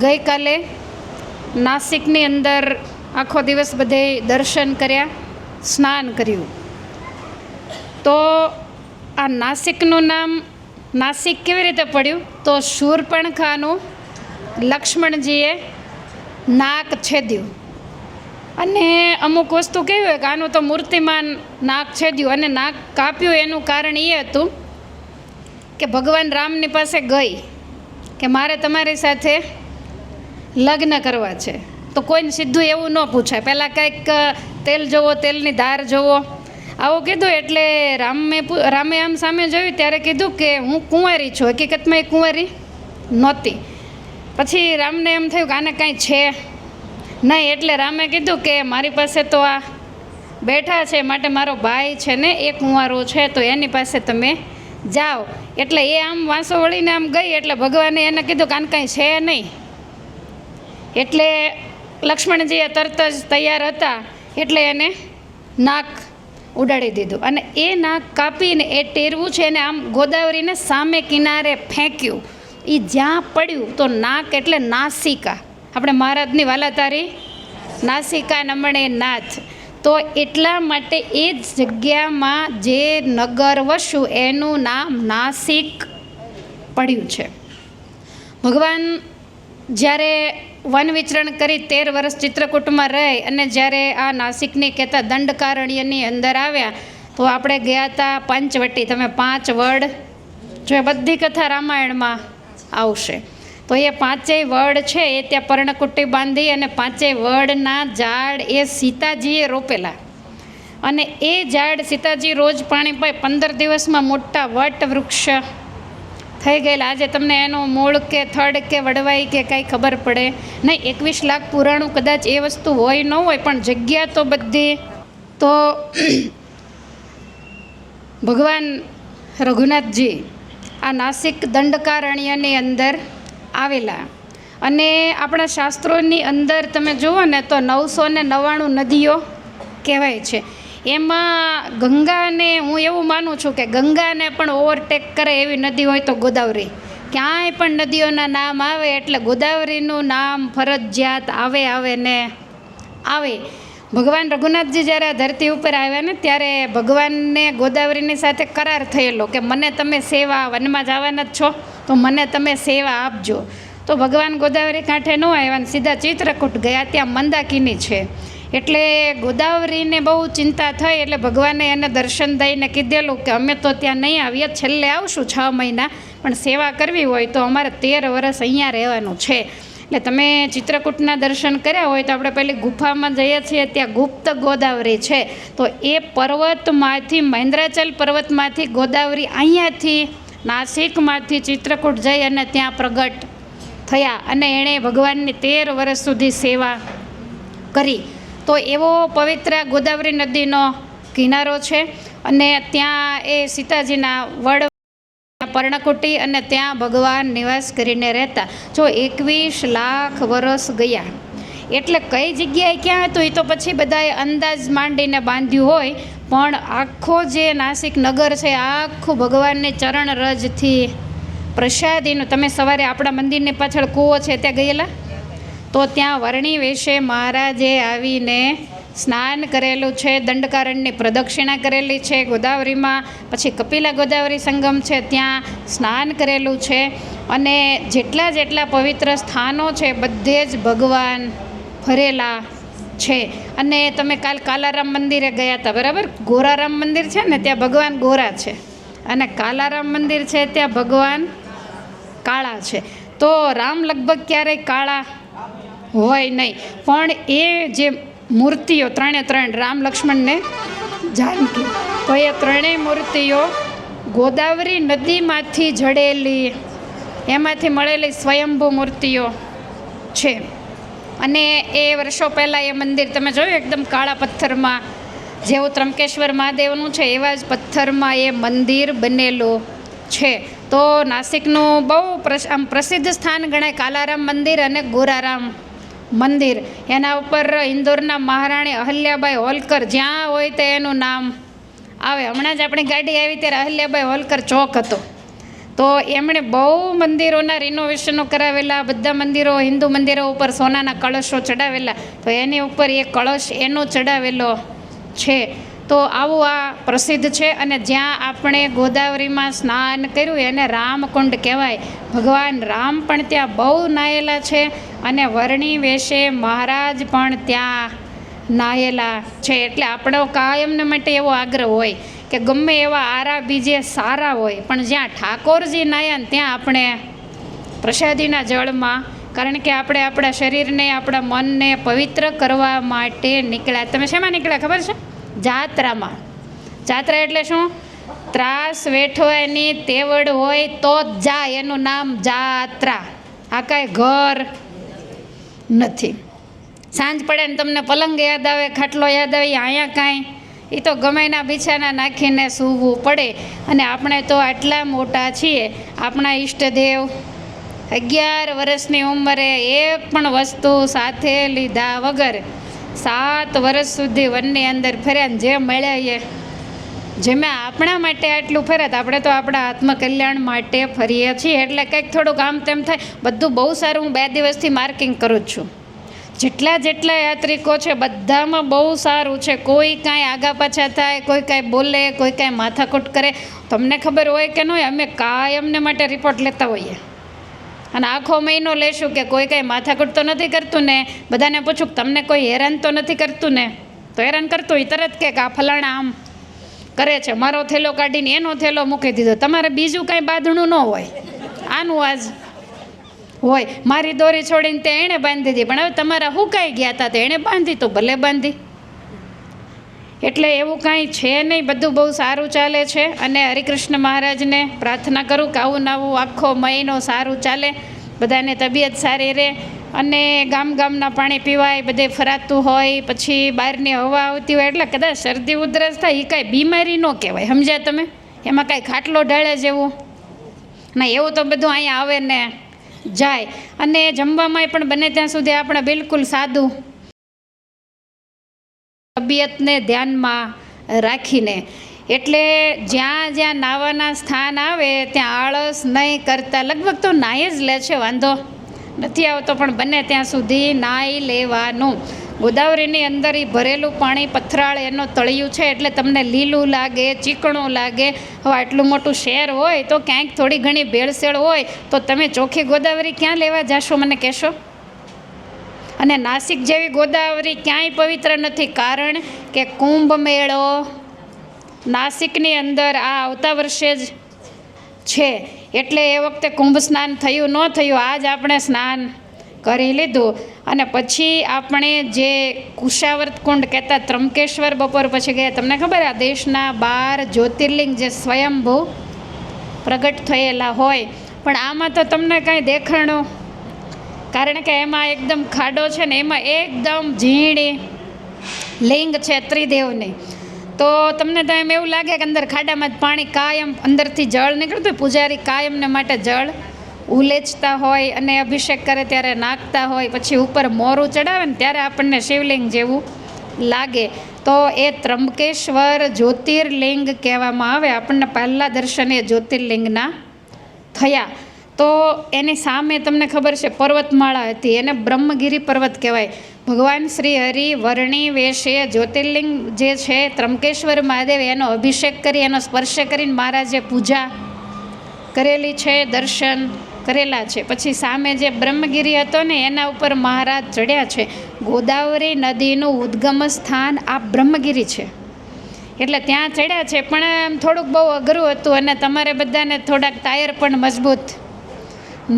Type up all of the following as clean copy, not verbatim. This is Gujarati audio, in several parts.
ગઈકાલે નાસિકની અંદર આખો દિવસ બધે દર્શન કર્યા, સ્નાન કર્યું. તો આ નાસિકનું નામ નાસિક કેવી રીતે પડ્યું? તો શૂર્પણખાનું લક્ષ્મણજીએ નાક છેદ્યું. અને અમુક વસ્તુ કેવી હોય કે આનું તો મૂર્તિમાન નાક છેદ્યું અને નાક કાપ્યું. એનું કારણ એ હતું કે ભગવાન રામની પાસે ગઈ કે મારે તમારી સાથે લગ્ન કરવા છે. તો કોઈને સીધું એવું ન પૂછાય, પહેલાં કંઈક તેલ જોવો, તેલની ધાર જોવો, આવું કીધું. એટલે રામે આમ સામે જોયું ત્યારે કીધું કે હું કુંવારી છું. હકીકતમાં એ કુંવારી નહોતી. પછી રામને એમ થયું કે આને કાંઈ છે નહીં. એટલે રામે કીધું કે મારી પાસે તો આ બેઠા છે, માટે મારો ભાઈ છે ને એ કુંવારો છે, તો એની પાસે તમે જાઓ. એટલે એ આમ વાંસો વળીને આમ ગઈ. એટલે ભગવાને એને કીધું કે આને કાંઈ છે નહીં. એટલે લક્ષ્મણજીએ તરત જ તૈયાર હતા એટલે એને નાક ઉડાડી દીધું. અને એ નાક કાપીને એ ટેરવું છે એને આમ ગોદાવરીને સામે કિનારે ફેંક્યું. એ જ્યાં પડ્યું તો નાક એટલે નાસિકા. આપણે મહારાજની વાલા તારી નાસિકા નમણે નાથ. તો એટલા માટે એ જ જગ્યામાં જે નગર વસ્યું એનું નામ નાસિક પડ્યું છે. ભગવાન જ્યારે વન વિચરણ કરી 13 વર્ષ ચિત્રકૂટમાં રહી અને જ્યારે આ નાસિકની કહેતા દંડકારણ્યની અંદર આવ્યા તો આપણે ગયા હતા પંચવટી. તમે 5 વડ જો એ બધી કથા રામાયણમાં આવશે. તો એ 5 વડ છે એ ત્યાં પર્ણકુટી બાંધી અને 5 વડના ઝાડ એ સીતાજીએ રોપેલા. અને એ ઝાડ સીતાજી રોજ પાણી પાય 15 દિવસમાં મોટા વટ વૃક્ષ થઈ ગયેલા. આજે તમને એનું મૂળ કે થડ કે વડવાઈ કે કાંઈ ખબર પડે નહીં. 21 લાખ પુરાણું કદાચ એ વસ્તુ હોય ન હોય, પણ જગ્યા તો બધી. તો ભગવાન રઘુનાથજી આ નાસિક દંડકારણ્યની અંદર આવેલા. અને આપણા શાસ્ત્રોની અંદર તમે જુઓ ને તો 999 નદીઓ કહેવાય છે. એમાં ગંગાને હું એવું માનું છું કે ગંગાને પણ ઓવરટેક કરે એવી નદી હોય તો ગોદાવરી. ક્યાંય પણ નદીઓના નામ આવે એટલે ગોદાવરીનું નામ ફરજિયાત આવે ને આવે. ભગવાન રઘુનાથજી જ્યારે આ ધરતી ઉપર આવ્યા ને ત્યારે ભગવાનને ગોદાવરીની સાથે કરાર થયેલો કે મને તમે સેવા, વનમાં જવાના જ છો તો મને તમે સેવા આપજો. તો ભગવાન ગોદાવરી કાંઠે ન આવ્યા ને સીધા ચિત્રકૂટ ગયા. ત્યાં મંદાકિની છે. એટલે ગોદાવરીને બહુ ચિંતા થઈ. એટલે ભગવાને એને દર્શન દઈને કીધેલું કે અમે તો ત્યાં નહીં આવીએ, છેલ્લે આવશું 6 મહિના, પણ સેવા કરવી હોય તો અમારે 13 વર્ષ અહીંયા રહેવાનું છે. એટલે તમે ચિત્રકૂટના દર્શન કર્યા હોય તો આપણે પહેલી ગુફામાં જઈએ છીએ, ત્યાં ગુપ્ત ગોદાવરી છે. તો એ પર્વતમાંથી, મહેન્દ્રાચલ પર્વતમાંથી ગોદાવરી અહીંયાથી નાસિકમાંથી ચિત્રકૂટ જઈ અને ત્યાં પ્રગટ થયા. અને એણે ભગવાનની 13 વર્ષ સુધી સેવા કરી. તો એવો પવિત્ર ગોદાવરી નદીનો કિનારો છે. અને ત્યાં એ સીતાજીના વડ પર્ણકુટી અને ત્યાં ભગવાન નિવાસ કરીને રહેતા. જો 21 લાખ વર્ષ ગયા. એટલે કઈ જગ્યાએ ક્યાં હતું એ તો પછી બધાએ અંદાજ માંડીને બાંધ્યું હોય, પણ આખો જે નાસિક નગર છે આખું ભગવાનની ચરણ રજથી પ્રસાદીનું. તમે સવારે આપણા મંદિરની પાછળ કૂવો છે ત્યાં ગયેલા? તો ત્યાં વર્ણી વેશે મહારાજે આવીને સ્નાન કરેલું છે, દંડકારણ્યની પ્રદક્ષિણા કરેલી છે ગોદાવરીમાં. પછી કપિલા ગોદાવરી સંગમ છે ત્યાં સ્નાન કરેલું છે. અને જેટલા પવિત્ર સ્થાનો છે બધે જ ભગવાન ફરેલા છે. અને તમે કાલારામ મંદિરે ગયા હતા, બરાબર? ગોરારામ મંદિર છે ને ત્યાં ભગવાન ગોરા છે, અને કાલારામ મંદિર છે ત્યાં ભગવાન કાળા છે. તો રામ લગભગ ક્યારેય કાળા હોય નહીં. પણ એ જે મૂર્તિઓ 3 રામ, લક્ષ્મણ ને જાનકી, તો એ 3 મૂર્તિઓ ગોદાવરી નદીમાંથી જડેલી, એમાંથી મળેલી સ્વયંભૂ મૂર્તિઓ છે. અને એ વર્ષો પહેલાં એ મંદિર તમે જોયું એકદમ કાળા પથ્થરમાં, જેવું ત્રંબકેશ્વર મહાદેવનું છે એવા જ પથ્થરમાં એ મંદિર બનેલું છે. તો નાસિકનું બહુ આમ પ્રસિદ્ધ સ્થાન ગણાય કાલારામ મંદિર અને ગોરારામ મંદિર. એના ઉપર ઇન્દોરના મહારાણી અહલ્યાબાઈ હોલકર જ્યાં હોય તે એનું નામ આવે. હમણાં જ આપણી ગાડી આવી ત્યારે અહલ્યાબાઈ હોલકર ચોક હતો. તો એમણે બહુ મંદિરોના રિનોવેશનો કરાવેલા, બધા મંદિરો, હિન્દુ મંદિરો ઉપર સોનાના કળશો ચડાવેલા, તો એની ઉપર એ કળશ એનો ચડાવેલો છે. તો આવું આ પ્રસિદ્ધ છે. અને જ્યાં આપણે ગોદાવરીમાં સ્નાન કર્યું એને રામકુંડ કહેવાય. ભગવાન રામ પણ ત્યાં બહુ નાયેલા છે અને વર્ણી વેશે મહારાજ પણ ત્યાં નાયેલા છે. એટલે આપણો કાયમને માટે એવો આગ્રહ હોય કે ગમે એવા આરા બીજે સારા હોય, પણ જ્યાં ઠાકોરજી નાયા ત્યાં આપણે પ્રસાદીના જળમાં, કારણ કે આપણે આપણા શરીરને, આપણા મનને પવિત્ર કરવા માટે નીકળ્યા. તમે શેમાં નીકળ્યા ખબર છે? જાત્રામાં. જાત્રા એટલે શું? ત્રાસ વેઠવાની તેવડ હોય તો જ જાય, એનું નામ જાત્રા. આ કાંઈ ઘર નથી. સાંજ પડે ને તમને પલંગ યાદ આવે, ખાટલો યાદ આવે, અહીંયા કાંઈ, એ તો ગમેના બિછાના નાખીને સૂવું પડે. અને આપણે તો આટલા મોટા છીએ, આપણા ઈષ્ટદેવ 11 વર્ષની ઉંમરે એક પણ વસ્તુ સાથે લીધા વગર 7 વર્ષ સુધી વનની અંદર ફર્યા. જે મળ્યા એ જેમાં આપણા માટે આટલું ફર્યા, આપણે તો આપણા આત્મકલ્યાણ માટે ફરીએ છીએ. એટલે કંઈક થોડુંક આમ તેમ થાય. બધું બહુ સારું. હું 2 દિવસથી માર્કિંગ કરું જ છું. જેટલા યાત્રિકો છે બધામાં બહુ સારું છે. કોઈ કાંઈ આગા પાછા થાય, કોઈ કાંઈ બોલે, કોઈ કાંઈ માથાકૂટ કરે. તમને ખબર હોય કે ન હોય, અમે કાયમને માટે રિપોર્ટ લેતા હોઈએ અને આખો મહિનો લેશું કે કોઈ કાંઈ માથાકૂટ તો નથી કરતું ને. બધાને પૂછું કે તમને કોઈ હેરાન તો નથી કરતું ને? તો હેરાન કરતું હોય તરત કે આ ફલાણા આમ કરે છે, મારો થેલો કાઢીને એનો થેલો મૂકી દીધો. તમારે બીજું કાંઈ બાંધણું ન હોય, આનું આજ હોય. મારી દોરી છોડીને તે એણે બાંધી દીધી, પણ હવે તમારા હું કાંઈ ગયા હતા, તો એણે બાંધી તો ભલે બાંધી. એટલે એવું કાંઈ છે નહીં, બધું બહુ સારું ચાલે છે. અને હરિકૃષ્ણ મહારાજને પ્રાર્થના કરું કે આવું નવું આખો મહિનો સારું ચાલે, બધાને તબિયત સારી રહે અને ગામના પાણી પીવાય, બધે ફરાતું હોય. પછી બહારની હવા આવતી હોય એટલે કદાચ શરદી ઉધરસ થાય, એ કાંઈ બીમારી ન કહેવાય. સમજ્યા તમે? એમાં કાંઈ ખાટલો ઢાળે જેવું ના, એવું તો બધું અહીંયા આવે ને જાય. અને જમવામાં પણ બને ત્યાં સુધી આપણે બિલકુલ સાદું, તબિયતને ધ્યાનમાં રાખીને. એટલે જ્યાં જ્યાં નાવાના સ્થાન આવે ત્યાં આળસ નહીં કરતા. લગભગ તો નાહી જ લે છે, વાંધો નથી આવતો, પણ બને ત્યાં સુધી નાહી લેવાનું. ગોદાવરીની અંદર એ ભરેલું પાણી પથરાળ એનો તળિયું છે, એટલે તમને લીલું લાગે, ચીકણું લાગે. હવે આટલું મોટું શહેર હોય તો ક્યાંક થોડી ઘણી ભેળસેળ હોય તો તમે ચોખ્ખી ગોદાવરી ક્યાં લેવા જાશો, મને કહેશો? અને નાસિક જેવી ગોદાવરી ક્યાંય પવિત્ર નથી, કારણ કે કુંભ મેળો નાસિકની અંદર આ આવતા વર્ષે જ છે. એટલે એ વખતે કુંભ સ્નાન થયું ન થયું, આજ આપણે સ્નાન કરી લીધું. અને પછી આપણે જે કુશાવર્ત કુંડ કહેતા ત્રંબકેશ્વર બપોર પછી ગયા. તમને ખબર, આ દેશના 12 જ્યોતિર્લિંગ જે સ્વયંભૂ પ્રગટ થયેલા હોય, પણ આમાં તો તમને કાંઈ દેખાણું, કારણ કે એમાં એકદમ ખાડો છે ને, એમાં એકદમ ઝીણી લિંગ છે ત્રિદેવની. તો તમને તો એમ એવું લાગે કે અંદર ખાડામાં જ પાણી કાયમ અંદરથી જળ નીકળતું હોય. પૂજારી કાયમને માટે જળ ઉલેચતા હોય અને અભિષેક કરે ત્યારે નાખતા હોય. પછી ઉપર મોરું ચડાવે ને ત્યારે આપણને શિવલિંગ જેવું લાગે. તો એ ત્રંબકેશ્વર જ્યોતિર્લિંગ કહેવામાં આવે. આપણને પહેલાં દર્શન એ જ્યોતિર્લિંગના થયા. તો એની સામે તમને ખબર છે પર્વતમાળા હતી, એને બ્રહ્મગીરી પર્વત કહેવાય. ભગવાન શ્રી હરિ વર્ણી વેશે જ્યોતિર્લિંગ જે છે ત્રંબકેશ્વર મહાદેવ, એનો અભિષેક કરી, એનો સ્પર્શ કરીને મહારાજે પૂજા કરેલી છે, દર્શન કરેલા છે. પછી સામે જે બ્રહ્મગીરી હતો ને એના ઉપર મહારાજ ચડ્યા છે. ગોદાવરી નદીનું ઉદ્ગમ સ્થાન આ બ્રહ્મગીરી છે, એટલે ત્યાં ચડ્યા છે. પણ થોડુંક બહુ અઘરું હતું અને તમારે બધાને થોડાક ટાયર પણ મજબૂત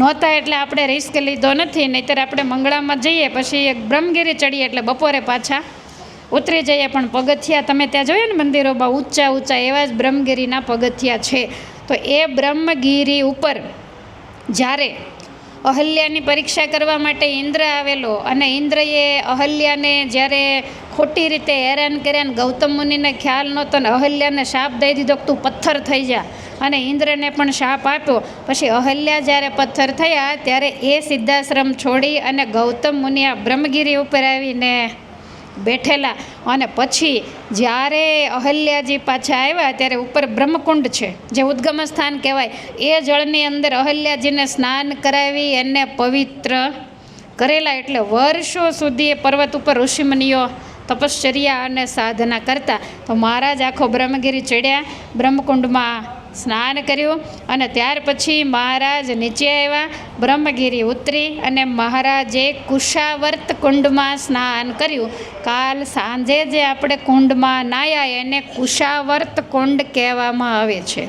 નહોતા, એટલે આપણે રિસ્ક લીધો નથી. નહીંતર આપણે મંગળામાં જઈએ પછી એક બ્રહ્મગીરી ચડીએ એટલે બપોરે પાછા ઉતરી જઈએ. પણ પગથિયા તમે ત્યાં જોઈએ ને મંદિરોમાં ઊંચા ઊંચા એવા જ બ્રહ્મગીરીના પગથિયા છે. તો એ બ્રહ્મગીરી ઉપર જ્યારે અહલ્યાની પરીક્ષા કરવા માટે ઇન્દ્ર આવેલો અને ઇન્દ્રએ અહલ્યાને જ્યારે ખોટી રીતે હેરાન કર્યા ને ગૌતમ મુનિને ખ્યાલ નહોતો ને અહલ્યાને શાપ દઈ દીધો કે તું પથ્થર થઈ જા, અને ઇન્દ્રને પણ શાપ આપ્યો. પછી અહલ્યા જ્યારે પથ્થર થયા ત્યારે એ સિદ્ધાશ્રમ છોડી અને ગૌતમ મુનિ આ બ્રહ્મગીરી ઉપર આવીને બેઠેલા. અને પછી જ્યારે અહલ્યાજી પાછા આવ્યા ત્યારે ઉપર બ્રહ્મકુંડ છે, જે ઉદ્ગમ સ્થાન કહેવાય, એ જળની અંદર અહલ્યાજીને સ્નાન કરાવી એને પવિત્ર કરેલા. એટલે વર્ષો સુધી એ પર્વત ઉપર ઋષિમુનિઓ તપશ્ચર્યા અને સાધના કરતા. તો મહારાજ આખો બ્રહ્મગીરી ચડ્યા, બ્રહ્મકુંડમાં સ્નાન કર્યું અને ત્યાર પછી મહારાજ નીચે આવ્યા, બ્રહ્મગીરી ઉતરી અને મહારાજે કુશાવર્ત કુંડમાં સ્નાન કર્યું. કાલ સાંજે જે આપણે કુંડમાં નાહ્યા એને કુશાવર્ત કુંડ કહેવામાં આવે છે.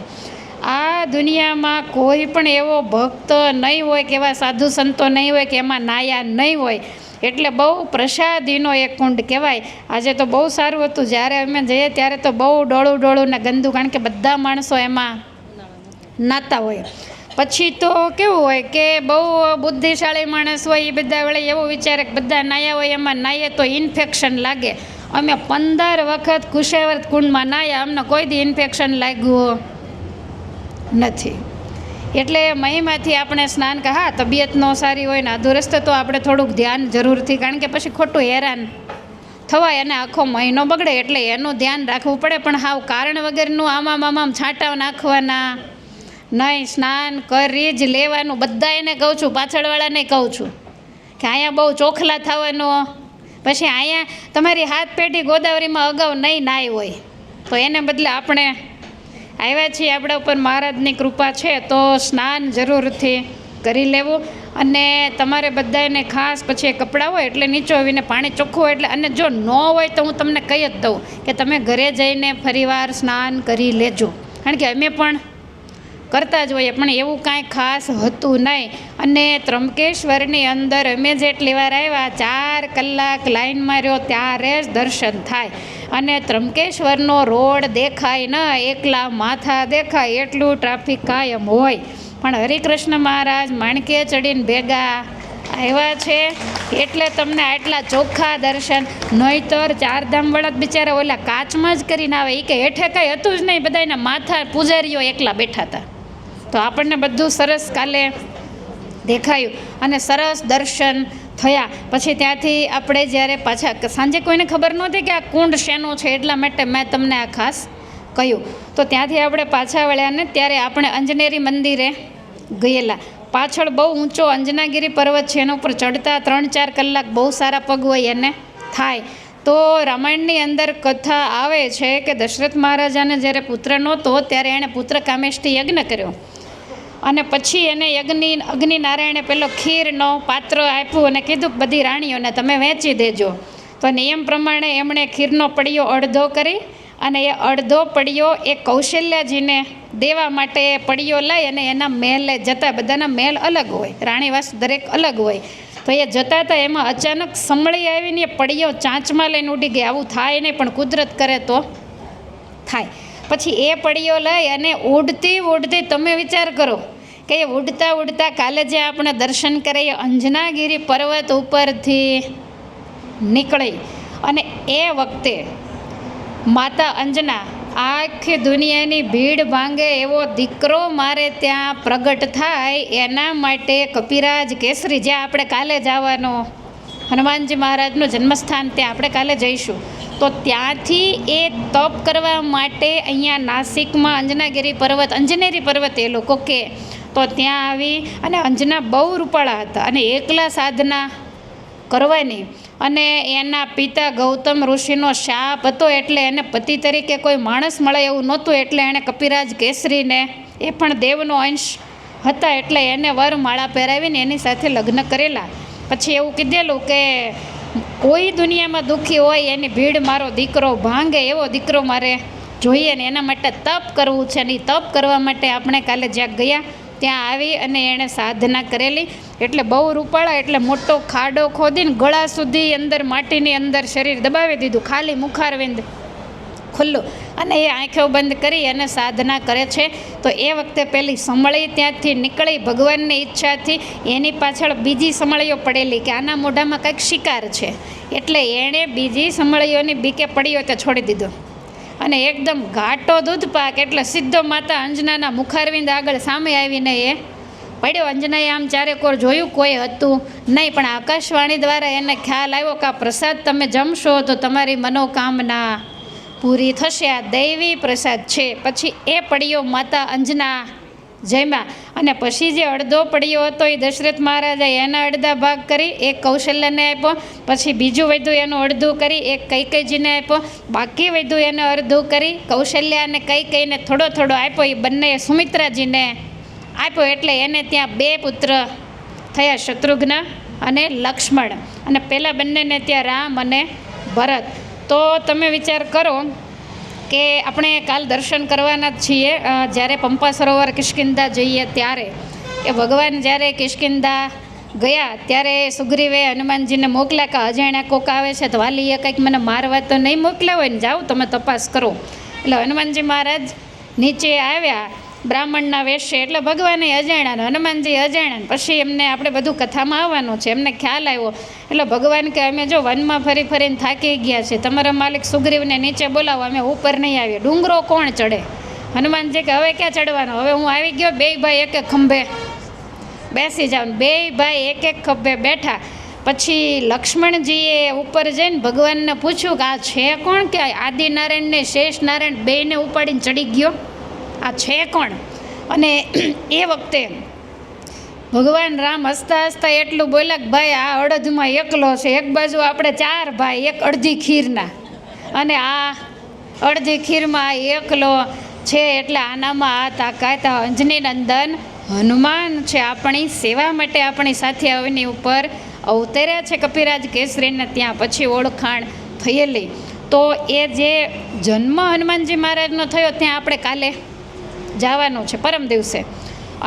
આ દુનિયામાં કોઈ પણ એવો ભક્ત નહીં હોય કે એવા સાધુ સંતો નહીં હોય કે એમાં નાહ્યા નહીં હોય. એટલે બહુ પ્રસાદીનો એક કુંડ કહેવાય. આજે તો બહુ સારું હતું, જ્યારે અમે જઈએ ત્યારે તો બહુ ડોળું ને ગંદુ, કારણ કે બધા માણસો એમાં નાહતા હોય. પછી તો કેવું હોય કે બહુ બુદ્ધિશાળી માણસ હોય એ બધા વળે એવું વિચારે કે બધા નાહ્યા હોય એમાં નાહીએ તો ઇન્ફેક્શન લાગે. અમે 15 વખત કુશાવર્ત કુંડમાં નાહ્યા, અમને કોઈ દી ઇન્ફેક્શન લાગ્યું નથી. એટલે મહીમાંથી આપણે સ્નાન કે હા, તબિયત ન સારી હોય ને અધુરસ્ત તો આપણે થોડુંક ધ્યાન જરૂરથી, કારણ કે પછી ખોટું હેરાન થવાય અને આખો મહિનો બગડે, એટલે એનું ધ્યાન રાખવું પડે. પણ હાવ કારણ વગરનું આમામ છાંટાવ નાખવાના નહીં, સ્નાન કરી જ લેવાનું. બધા એને કહું છું, પાછળવાળાને કહું છું કે અહીંયા બહુ ચોખલા થવાનું. પછી અહીંયા તમારી હાથ પેઢી ગોદાવરીમાં અગાઉ નહીં નાહી હોય તો એને બદલે આપણે આવ્યા છીએ, આપણા ઉપર મહારાજની કૃપા છે તો સ્નાન જરૂરથી કરી લેવું. અને તમારે બધાને ખાસ પછી એ કપડાં હોય એટલે નીચો આવીને પાણી ચોખ્ખું હોય એટલે, અને જો ન હોય તો હું તમને કહી જ દઉં કે તમે ઘરે જઈને ફરીવાર સ્નાન કરી લેજો, કારણ કે અમે પણ કરતા જ હોઈએ, પણ એવું કાંઈ ખાસ હતું નહીં. અને ત્રંબકેશ્વરની અંદર અમે જેટલી વાર આવ્યા 4 કલાક લાઈનમાં રહ્યો ત્યારે જ દર્શન થાય. અને ત્રંબકેશ્વરનો રોડ દેખાય ન, એકલા માથા દેખાય એટલું ટ્રાફિક કાયમ હોય. પણ હરિકૃષ્ણ મહારાજ માણકે ચડીને ભેગા આવ્યા છે એટલે તમને આટલા ચોખ્ખા દર્શન. નહીંતર ચારધામવાળા બિચારા ઓલા કાચમાં જ કરીને આવે, એ કે હેઠે કાંઈ હતું જ નહીં, બધા એના માથા પૂજારીઓ એકલા બેઠા હતા. તો આપણને બધું સરસ કાલે દેખાયું અને સરસ દર્શન થયા. પછી ત્યાંથી આપણે જ્યારે પાછા સાંજે કોઈને ખબર નહોતી કે આ કુંડ શેનું છે, એટલા માટે મેં તમને આ ખાસ કહ્યું. તો ત્યાંથી આપણે પાછા વળ્યા ને ત્યારે આપણે અંજનેરી મંદિરે ગયેલા. પાછળ બહુ ઊંચો અંજનાગીરી પર્વત છે, એના ઉપર ચડતા 3-4 કલાક બહુ સારા પગ હોય એને થાય. તો રામાયણની અંદર કથા આવે છે કે દશરથ મહારાજાને જ્યારે પુત્ર નહોતો ત્યારે એણે પુત્ર કામેષ્ટી યજ્ઞ કર્યો અને પછી એને અગ્નિનારાયણે પેલો ખીરનો પાત્ર આપ્યું અને કીધું કે બધી રાણીઓને તમે વહેંચી દેજો. તો નિયમ પ્રમાણે એમણે ખીરનો પડિયો અડધો કરી અને એ અડધો પડિયો એ કૌશલ્યાજીને દેવા માટે એ પડિયો લઈ અને એના મહેલે જતા. બધાના મહેલ અલગ હોય, રાણીવાસ દરેક અલગ હોય. તો એ જતા હતા, એમાં અચાનક સંભળી આવીને એ પડિયો ચાંચમાં લઈને ઉડી ગઈ. આવું થાય નહીં, પણ કુદરત કરે તો થાય. પછી એ પડિયો લઈ અને ઉડતી તમે વિચાર કરો કે એ ઉડતા કાલે જે આપણે દર્શન કરીએ અંજનાગીરી પર્વત ઉપરથી નીકળી. અને એ વખતે માતા અંજના આખી દુનિયાની ભીડ ભાંગે એવો દીકરો મારે ત્યાં પ્રગટ થાય, એના માટે કપિરાજ કેસરી, જ્યાં આપણે કાલે જવાનો હનુમાનજી મહારાજનું જન્મસ્થાન, ત્યાં આપણે કાલે જઈશું. તો ત્યાંથી એ તપ કરવા માટે અહીંયા નાસિકમાં અંજનાગીરી પર્વત, અંજનેરી પર્વત એ લોકો કે, તો ત્યાં આવી અને અંજના બહુ રૂપાળા હતા અને એકલા સાધના કરવાની. અને એના પિતા ગૌતમ ઋષિનો શાપ હતો એટલે એને પતિ તરીકે કોઈ માણસ મળે એવું નહોતું, એટલે એણે કપિરાજ કેસરીને, એ પણ દેવનો અંશ હતા, એટલે એને વરમાળા પહેરાવીને એની સાથે લગ્ન કરેલા. પછી એવું કીધેલું કે કોઈ દુનિયામાં દુઃખી હોય એની ભીડ મારો દીકરો ભાંગે એવો દીકરો મારે જોઈએ ને એના માટે તપ કરવું છે. ને તપ કરવા માટે આપણે કાલે જ્યાં ગયા ત્યાં આવી અને એણે સાધના કરેલી. એટલે બહુ રૂપાળા, એટલે મોટો ખાડો ખોદીને ગળા સુધી અંદર માટીની અંદર શરીર દબાવી દીધું, ખાલી મુખારવિંદ ખુલ્લું, અને એ આંખો બંધ કરી અને સાધના કરે છે. તો એ વખતે પેલી સમળી ત્યાંથી નીકળી ભગવાનની ઈચ્છાથી, એની પાછળ બીજી સમળીઓ પડેલી કે આના મોઢામાં કંઈક શિકાર છે, એટલે એણે બીજી સમળીઓની બીકે પડીઓ તે છોડી દીધો અને એકદમ ઘાટો દૂધ પાક, એટલે સીધો માતા અંજનાના મુખારવિંદ આગળ સામે આવીને એ પડ્યો. અંજનાએ આમ ચારેકોર જોયું, કોઈ હતું નહીં. પણ આકાશવાણી દ્વારા એને ખ્યાલ આવ્યો કે આ પ્રસાદ તમે જમશો તો તમારી મનોકામના પૂરી થશે, આ દૈવી પ્રસાદ છે. પછી એ પડ્યો માતા અંજના જમ્યા, અને પછી જે અડધો પડ્યો હતો એ દશરથ મહારાજાએ એના અડધા ભાગ કરી, એક કૌશલ્યને આપ્યો, પછી બીજું વધ્યું એનું અડધું કરી એક કૈકેયીજીને આપ્યો, બાકી વધ્યું એને અડધું કરી કૌશલ્ય અને કૈકેયીને થોડો થોડો આપ્યો. એ બંને સુમિત્રાજીને આપ્યો. એટલે એને ત્યાં 2 પુત્ર થયા, શત્રુઘ્ન અને લક્ષ્મણ. અને પહેલાં બંનેને ત્યાં રામ અને ભરત. તો તમે વિચાર કરો કે આપણે કાલ દર્શન કરવાના જ છીએ, જ્યારે પંપા સરોવર કિષ્કિંધા જઈએ ત્યારે, કે ભગવાન જ્યારે કિષ્કિંધા ગયા ત્યારે સુગ્રીવે હનુમાનજીને મોકલ્યા કે અજાણ્યા કોક આવે છે તો વાલીએ કંઈક મને મારવા તો નહીં મોકલ્યા હોય ને, જાઓ તમે તપાસ કરો. એટલે હનુમાનજી મહારાજ નીચે આવ્યા બ્રાહ્મણના વેશે, એટલે ભગવાને અજાણ્યા, હનુમાનજી અજાણ્યા. પછી એમને આપણે બધું કથામાં આવવાનું છે, એમને ખ્યાલ આવ્યો. એટલે ભગવાન કે અમે જો વનમાં ફરી ફરીને થાકી ગયા છે, તમારા માલિક સુગ્રીવને નીચે બોલાવો, અમે ઉપર નહીં આવીએ. ડુંગરો કોણ ચડે? હનુમાનજી કે હવે ક્યાં ચડવાનો, હવે હું આવી ગયો, 2 ભાઈ એક એક ખંભે બેસી જાઓ. 2 ભાઈ એક એક ખંભે બેઠા. પછી લક્ષ્મણજીએ ઉપર જઈને ભગવાનને પૂછ્યું કે આ છે કોણ, કે આદિનારાયણ ને શેષ નારાયણ બેયને ઉપાડીને ચડી ગયો, આ છે કોણ? અને એ વખતે ભગવાન રામ હસતા હસતા એટલું બોલ્યા કે ભાઈ આ અડધમાં એકલો છે, એક બાજુ આપણે 4 ભાઈ, એક અડધી ખીરના, અને આ અડધી ખીરમાં એકલો છે. એટલે આનામાં આ તાકાત અંજની નંદન હનુમાન છે, આપણી સેવા માટે આપણી સાથે અવની ઉપર અવતર્યા છે કપિરાજ કેસરીને ત્યાં પછી ઓળખાણ થયેલી. તો એ જે જન્મ હનુમાનજી મહારાજનો થયો ત્યાં આપણે કાલે જવાનું છે પરમ દિવસે.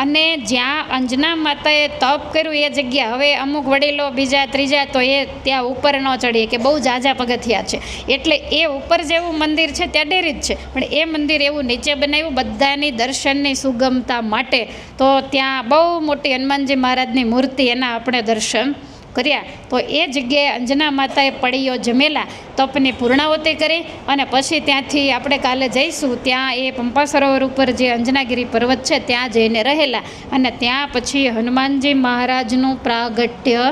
અને જ્યાં અંજના માતાએ તપ કર્યું એ જગ્યા, હવે અમુક વડીલો બીજા ત્રીજા તો એ ત્યાં ઉપર ન ચડીએ કે બહુ ઝાઝા પગથિયા છે, એટલે એ ઉપર જેવું મંદિર છે ત્યાં ડેરી જ છે, પણ એ મંદિર એવું નીચે બનાવ્યું બધાની દર્શનની સુગમતા માટે. તો ત્યાં બહુ મોટી હનુમાનજી મહારાજની મૂર્તિ, એના આપણે દર્શન કર્યા. તો એ જગ્યાએ અંજના માતાએ પડીઓ જમેલા, તપની પૂર્ણાવતી કરી, અને પછી ત્યાંથી આપણે કાલે જઈશું. ત્યાં એ પંપા સરોવર ઉપર જે અંજનાગીરી પર્વત છે ત્યાં જઈને રહેલા, અને ત્યાં પછી હનુમાનજી મહારાજનું પ્રાગટ્ય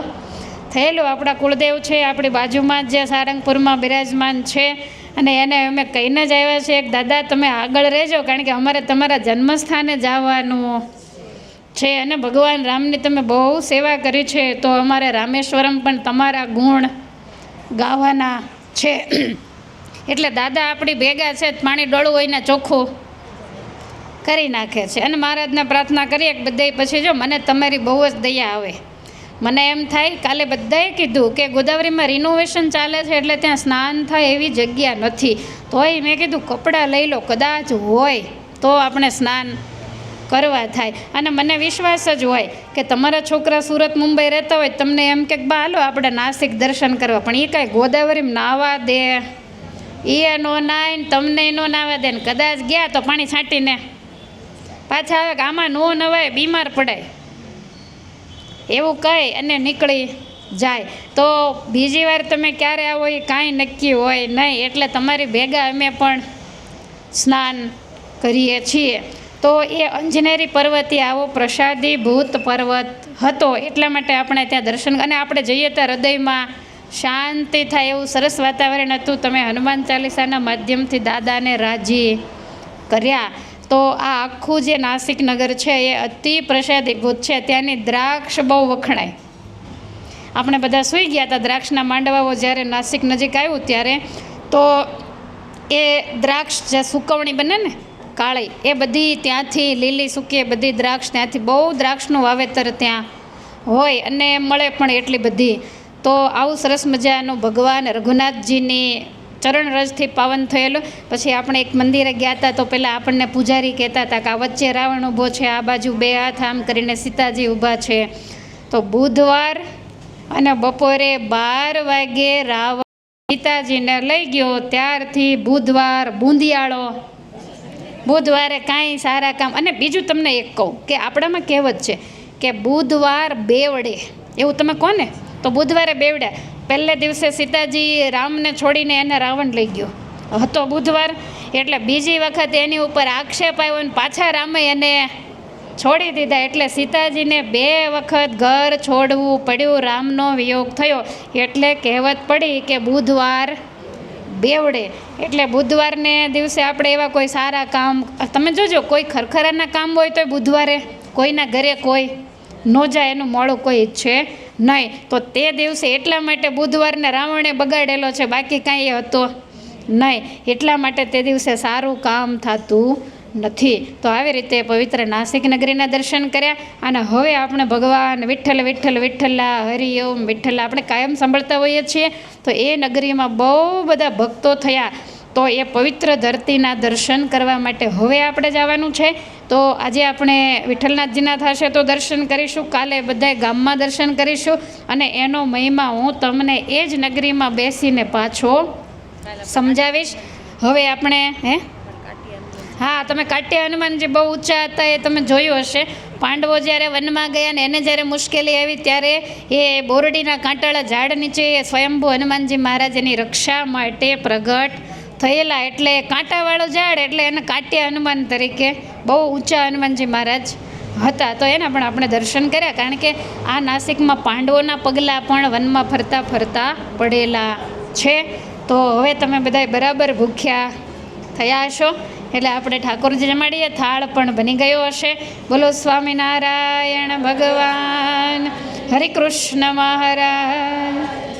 થયેલું. આપણા કુળદેવ છે, આપણી બાજુમાં જ સારંગપુરમાં બિરાજમાન છે, અને એને અમે કહીને જ આવ્યા છીએ કે દાદા તમે આગળ રહેજો, કારણ કે અમારે તમારા જન્મસ્થાને જવાનું છે, અને ભગવાન રામની તમે બહુ સેવા કરી છે, તો અમારે રામેશ્વરમ પણ તમારા ગુણ ગાવાના છે. એટલે દાદા આપણી ભેગા છે, પાણી ડોળું હોય ને ચોખ્ખું કરી નાખે છે. અને મહારાજને પ્રાર્થના કરીએ કે બધાય પછી જો મને તમારી બહુ જ દયા આવે. મને એમ થાય, કાલે બધાએ કીધું કે ગોદાવરીમાં રિનોવેશન ચાલે છે એટલે ત્યાં સ્નાન થાય એવી જગ્યા નથી, તોય મેં કીધું કપડાં લઈ લો, કદાચ હોય તો આપણે સ્નાન કરવા થાય. અને મને વિશ્વાસ જ હોય કે તમારા છોકરા સુરત મુંબઈ રહેતા હોય, તમને એમ કે બા હાલો આપણે નાસિક દર્શન કરવા, પણ એ કાંઈ ગોદાવરીમાં નાવા દે, એ નો નાય ને તમને નો નાવા દે, ને કદાચ ગયા તો પાણી છાંટીને પાછા આવે કે આમાં નો નવાય, બીમાર પડાય, એવું કહી અને નીકળી જાય. તો બીજી વાર તમે ક્યારે આવો એ કાંઈ નક્કી હોય નહીં, એટલે તમારી ભેગા અમે પણ સ્નાન કરીએ છીએ. તો એ અંજનેરી પર્વતે આવો પ્રસાદી ભૂત પર્વત હતો, એટલા માટે આપણે ત્યાં દર્શન, અને આપણે જઈએ ત્યાં હૃદયમાં શાંતિ થાય એવું સરસ વાતાવરણ હતું. તમે હનુમાન ચાલીસાના માધ્યમથી દાદાને રાજી કર્યા. તો આ આખું જે નાસિક નગર છે એ અતિ પ્રસાદીભૂત છે. ત્યાંની દ્રાક્ષ બહુ વખણાય. આપણે બધા સૂઈ ગયા હતા દ્રાક્ષના માંડવાઓ જ્યારે નાસિક નજીક આવ્યું ત્યારે, તો એ દ્રાક્ષ જે સુકવણી બને ને કાળી, એ બધી ત્યાંથી લીલી સૂકી બધી દ્રાક્ષ ત્યાંથી, બહુ દ્રાક્ષનું વાવેતર ત્યાં હોય અને મળે પણ એટલી બધી. તો આવું સરસ મજાનું ભગવાન રઘુનાથજીની ચરણરજથી પાવન થયેલું. પછી આપણે એક મંદિરે ગયા હતા, તો પહેલાં આપણને પૂજારી કહેતા હતા કે આ વચ્ચે રાવણ ઊભો છે, આ બાજુ 2 હાથ આમ કરીને સીતાજી ઊભા છે. તો બુધવાર અને બપોરે 12 વાગે રાવણ સીતાજીને લઈ ગયો, ત્યારથી બુધવાર બુંદિયાળો, બુધવારે કાંઈ સારા કામ. અને બીજું તમને એક કહું કે આપણામાં કહેવત છે કે બુધવાર બેવડે, એવું તમે કહો ને, તો બુધવારે બેવડ્યા. પહેલે દિવસે સીતાજી રામને છોડીને એને રાવણ લઈ ગયો હતો બુધવાર, એટલે બીજી વખત એની ઉપર આક્ષેપ આવ્યો અને પાછા રામે એને છોડી દીધા. એટલે સીતાજીને 2 વખત ઘર છોડવું પડ્યું. રામનો વિયોગ થયો એટલે કહેવત પડી કે બુધવાર બેવડે. એટલે બુધવારને દિવસે આપણે એવા કોઈ સારા કામ, તમે જોજો કોઈ ખરખરાના કામ હોય તો બુધવારે કોઈના ઘરે કોઈ ન જાય, એનું મોડું કોઈ ઈચ્છે નહીં. તો તે દિવસે એટલા માટે બુધવારને રાવણે બગાડેલો છે, બાકી કાંઈ એ હતો નહીં. એટલા માટે તે દિવસે સારું કામ થતું નથી. તો આવી રીતે પવિત્ર નાસિક નગરીના દર્શન કર્યા. અને હવે આપણે ભગવાન વિઠ્ઠલ વિઠ્ઠલ વિઠ્ઠલા હરિઓમ વિઠ્ઠલા આપણે કાયમ સાંભળતા હોઈએ છીએ. તો એ નગરીમાં બહુ બધા ભક્તો થયા. તો એ પવિત્ર ધરતીના દર્શન કરવા માટે હવે આપણે જવાનું છે. તો આજે આપણે વિઠ્ઠલનાથજીના થશે તો દર્શન કરીશું, કાલે બધાય ગામમાં દર્શન કરીશું. અને એનો મહિમા હું તમને એ જ નગરીમાં બેસીને પાછો સમજાવીશ. હવે આપણે હા, તમે કાટ્યા હનુમાનજી બહુ ઊંચા હતા એ તમે જોયું હશે. પાંડવો જ્યારે વનમાં ગયા ને એને જ્યારે મુશ્કેલી આવી ત્યારે એ બોરડીના કાંટાળા ઝાડ નીચે સ્વયંભૂ હનુમાનજી મહારાજ એની રક્ષા માટે પ્રગટ થયેલા. એટલે કાંટાવાળું ઝાડ એટલે એને કાટ્યા હનુમાન તરીકે બહુ ઊંચા હનુમાનજી મહારાજ હતા. તો એના પણ આપણે દર્શન કર્યા, કારણ કે આ નાસિકમાં પાંડવોના પગલાં પણ વનમાં ફરતા ફરતા પડેલા છે. તો હવે તમે બધાય બરાબર ભૂખ્યા થયા હશો, એટલે આપણે ઠાકોરજી જમાડીએ. થાળ પણ બની ગયો હશે. બોલો સ્વામિનારાયણ ભગવાન, હરિકૃષ્ણ મહારાજ.